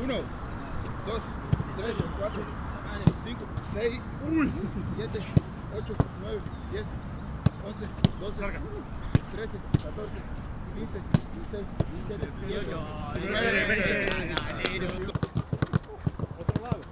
Uno, dos, tres, cuatro, cinco, seis, siete, ocho, nueve, 10, 11, 12, 13, 14, 15, 16, 17, 18, 19. Otro lado.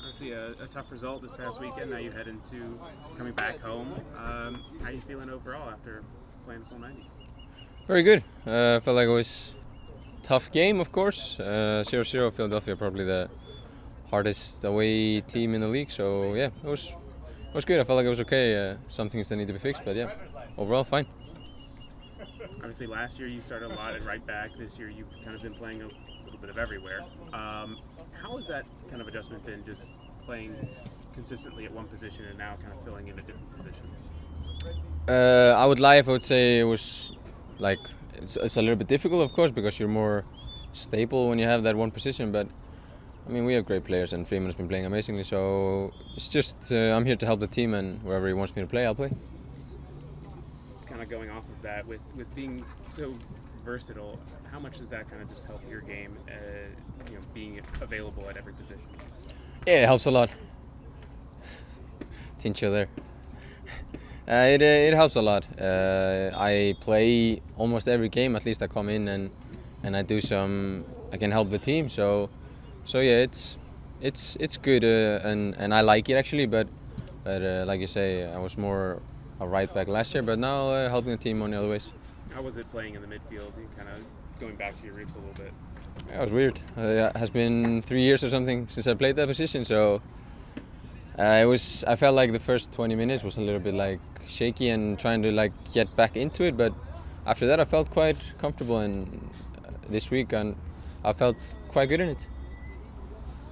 Obviously a tough result this past weekend. Now you head into coming back home. How are you feeling overall after playing the full 90? Very good. Felt like it was a tough game, of course. 0-0, Philadelphia probably the hardest away team in the league. So yeah, it was good. I felt like it was okay. Some things that need to be fixed, but yeah, overall fine. Obviously last year you started a lot at right back. This year you've kind of been playing a little bit of everywhere. How has that kind of adjustment been, just playing consistently at one position and now kind of filling into different positions? I would lie if I would say it was like it's a little bit difficult, of course, because you're more stable when you have that one position. But I mean, we have great players, and Freeman has been playing amazingly. So it's just I'm here to help the team, and wherever he wants me to play, I'll play. Just kind of going off of that, with being so versatile, how much does that kind of just help your game? Being available at every position. Yeah, it helps a lot. Tincho there. It helps a lot. I play almost every game. At least I come in and I do some. I can help the team. So yeah, it's good and I like it actually. But like you say, I was more a right back last year, but now helping the team on the other ways. How was it playing in the midfield? And kind of going back to your roots a little bit. It was weird. It has been 3 years or something since I played that position, so I felt like the first 20 minutes was a little bit like shaky and trying to like get back into it, but after that I felt quite comfortable, and this week and I felt quite good in it.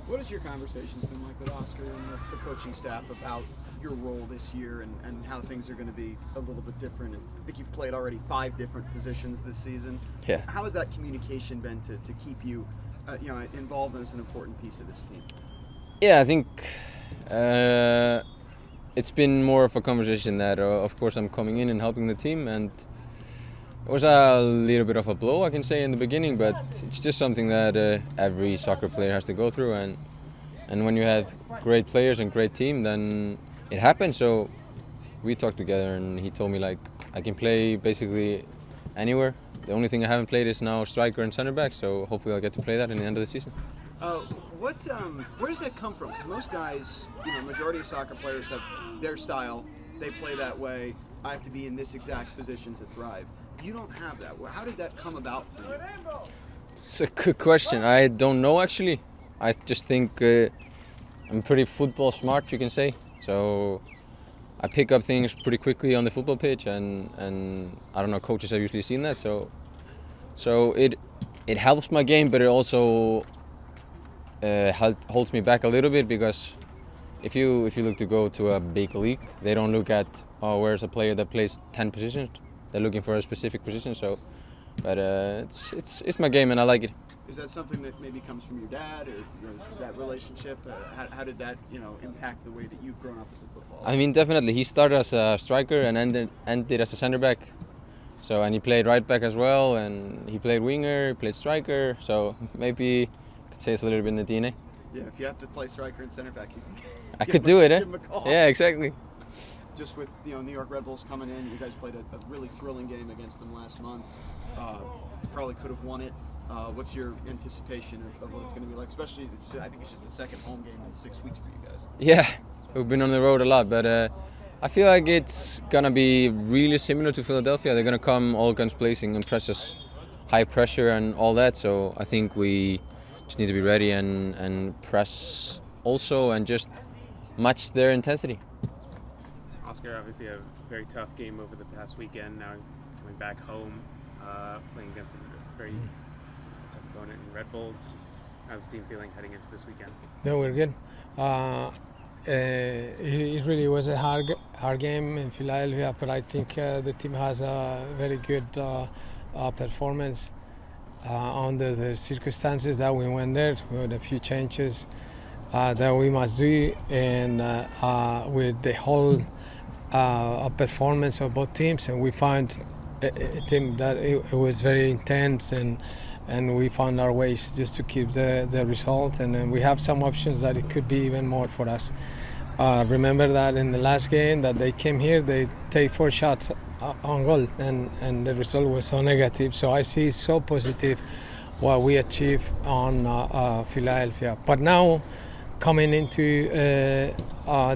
What has your conversations been like with Oscar and the coaching staff about your role this year and how things are going to be a little bit different? And I think you've played already 5 different positions this season. Yeah. How has that communication been to keep you involved as an important piece of this team? Yeah, I think it's been more of a conversation that of course I'm coming in and helping the team, and it was a little bit of a blow, I can say, in the beginning, but it's just something that every soccer player has to go through, and when you have great players and great team, then it happens. So we talked together and he told me like I can play basically anywhere. The only thing I haven't played is now striker and center back, so hopefully I'll get to play that in the end of the season. Where does that come from? Because most guys, majority of soccer players have their style. They play that way. I have to be in this exact position to thrive. You don't have that. How did that come about for you? It's a good question. I don't know actually. I just think I'm pretty football smart, you can say. So I pick up things pretty quickly on the football pitch, and I don't know, coaches have usually seen that. So it helps my game, but it also holds me back a little bit, because if you look to go to a big league, they don't look at where's a player that plays 10 positions. They're looking for a specific position. So, but it's my game and I like it. Is that something that maybe comes from your dad, or that relationship? How did that impact the way that you've grown up as a footballer? I mean, definitely. He started as a striker and ended as a center back. So, and he played right back as well, and he played winger, he played striker. So maybe you could say it's a little bit in the DNA. Yeah, if you have to play striker and center back, I could do it, eh? Give him a call. Yeah, exactly. Just with New York Redbulls coming in, you guys played a really thrilling game against them last month. Probably could have won it. What's your anticipation of what it's going to be like? Especially, I think it's just the second home game in 6 weeks for you guys. Yeah, we've been on the road a lot, but I feel like it's gonna be really similar to Philadelphia. They're gonna come all guns blazing and press us, high pressure and all that. So I think we just need to be ready and press also and just match their intensity. Oscar, obviously a very tough game over the past weekend. Now coming back home, playing against a very tough opponent in Redbulls. Just how's the team feeling heading into this weekend? Yeah, we're good. It really was a hard game in Philadelphia, but I think the team has a very good performance under the circumstances that we went there with a few changes that we must do, and with the whole performance of both teams, and we found a team that it was very intense, and we found our ways just to keep the result, and then we have some options that it could be even more for us. Remember that in the last game that they came here, they take 4 shots on goal, and the result was so negative. So I see so positive what we achieved on Philadelphia. But now, coming into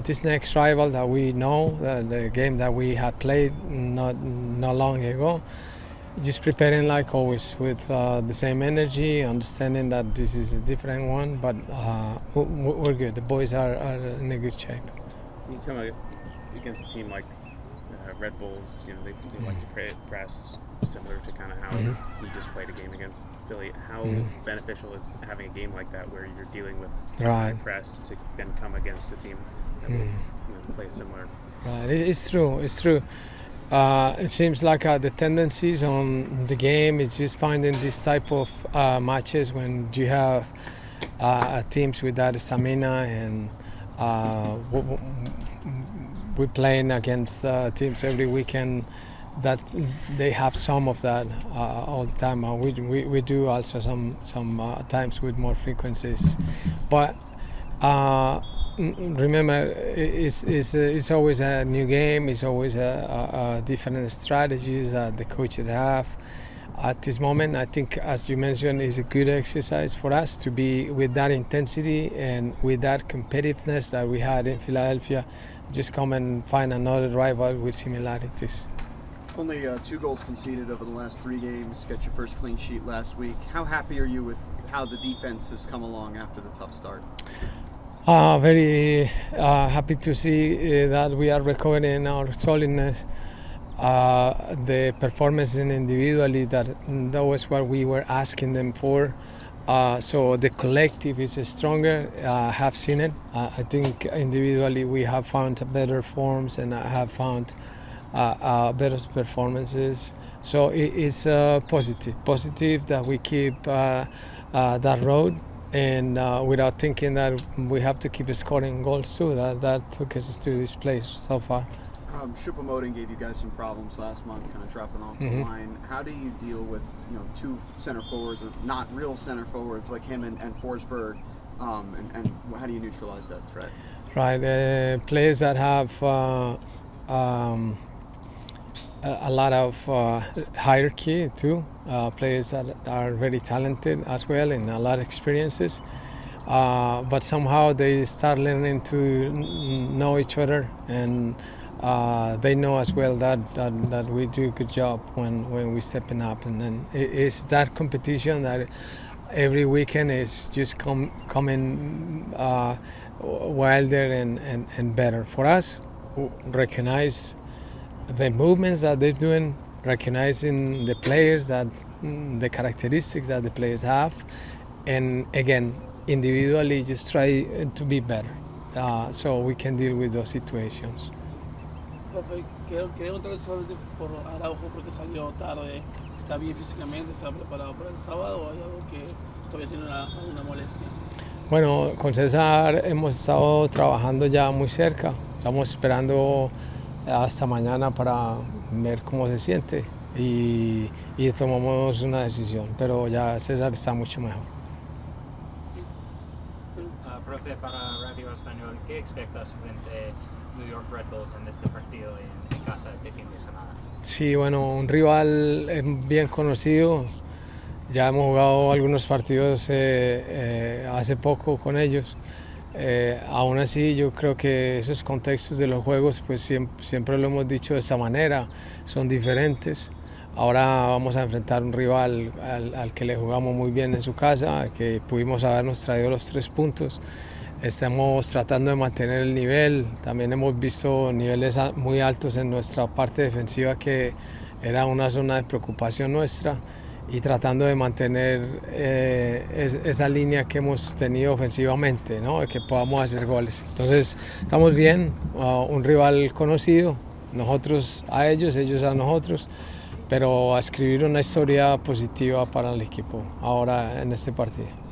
this next rival that we know, the game that we had played not long ago, just preparing like always with the same energy, understanding that this is a different one, but we're good. The boys are in a good shape. You come against a team like Redbulls, you know, they like to press, similar to kind of how we just played a game against Philly. How beneficial is having a game like that where you're dealing with high press to then come against a team that will play similar? Right, it's true. It seems like the tendencies on the game is just finding this type of matches when you have teams with that stamina, and we're playing against teams every weekend that they have some of that all the time. We do also some times with more frequencies, but remember, it's always a new game. It's always a different strategies that the coaches have. At this moment, I think, as you mentioned, is a good exercise for us to be with that intensity and with that competitiveness that we had in Philadelphia. Just come and find another rival with similarities. Only 2 goals conceded over the last 3 games. Got your first clean sheet last week. How happy are you with how the defense has come along after the tough start? Very happy to see that we are recovering our solidness. The performance individually, that was what we were asking them for. So the collective is stronger. I have seen it. I think individually we have found better forms, and I have found better performances. So it's positive that we keep that road. And without thinking that we have to keep scoring goals too, that took us to this place so far. Choupo-Moting gave you guys some problems last month, kind of dropping off the line. How do you deal with 2 center forwards, or not real center forwards like him and Forsberg, and how do you neutralize that threat? Right, players that have a lot of hierarchy too, players that are very talented as well and a lot of experiences, but somehow they start learning to know each other, and they know as well that we do a good job when we're stepping up, and then it's that competition that every weekend is just coming wilder and better for us. Recognize the movements that they're doing, recognizing the players, that the characteristics that the players have, and again, individually just try to be better, so we can deal with those situations. Profe, quería preguntarle por Araujo porque salió tarde. ¿Está bien físicamente? ¿Está preparado para el sábado o hay algo que todavía tiene una molestia? Bueno, con César hemos estado trabajando ya muy cerca. Estamos esperando hasta mañana para ver cómo se siente y tomamos una decisión, pero ya César está mucho mejor. Profe, para Radio Español, ¿qué expectas frente a New York Redbulls en este partido en casa este fin de semana? Sí, bueno, un rival bien conocido, Ya hemos jugado algunos partidos hace poco con ellos. Aún así, yo creo que esos contextos de los juegos, pues siempre lo hemos dicho de esta manera, son diferentes. Ahora vamos a enfrentar un rival al que le jugamos muy bien en su casa, que pudimos habernos traído los 3 puntos. Estamos tratando de mantener el nivel. También hemos visto niveles muy altos en nuestra parte defensiva, que era una zona de preocupación nuestra, y tratando de mantener esa línea que hemos tenido ofensivamente, ¿no? De que podamos hacer goles. Entonces estamos bien, un rival conocido, nosotros a ellos, ellos a nosotros, pero a escribir una historia positiva para el equipo ahora en este partido.